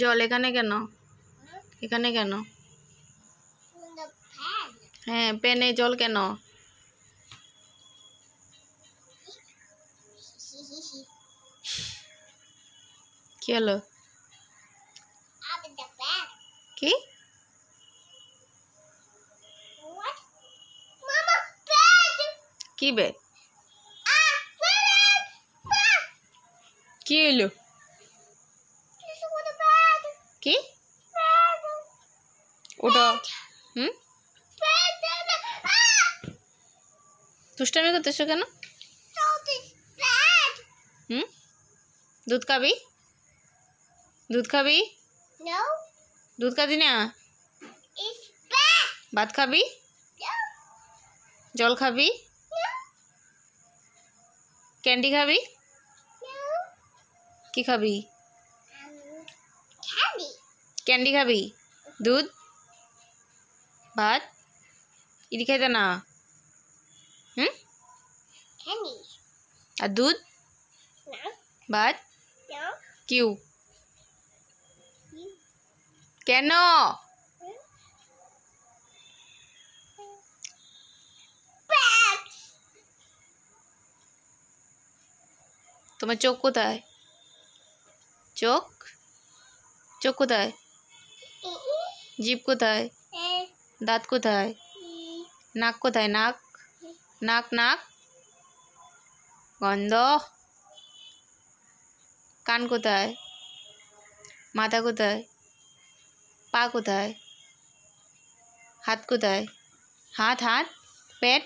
জল এখানে কেন? এখানে কেন? হ্যাঁ, পেনে জল কেন? কি হলো? কি? কি বে? কি হলো? কি? ওটা দুষ্টামি করতেছো কেন? দুধ খাবি? দুধ খাবি? দুধ খাবি না? ভাত খাবি? জল খাবি? ক্যান্ডি খাবি? কি খাবি? ক্যান্ডি খাবি? দুধ ভাত ইডি খাইতে না? আর দুধ ভাত কিউ কেন? তোমার চোখ কোথায়? চোখ চোখ কোথায়? জিভ কোথায়? দাঁত কোথায়? নাক কোথায়? নাক নাক নাক গন্ধ। কান কোথায়? মাথা কোথায়? পা কোথায়? হাত কোথায়? হাত হাত পেট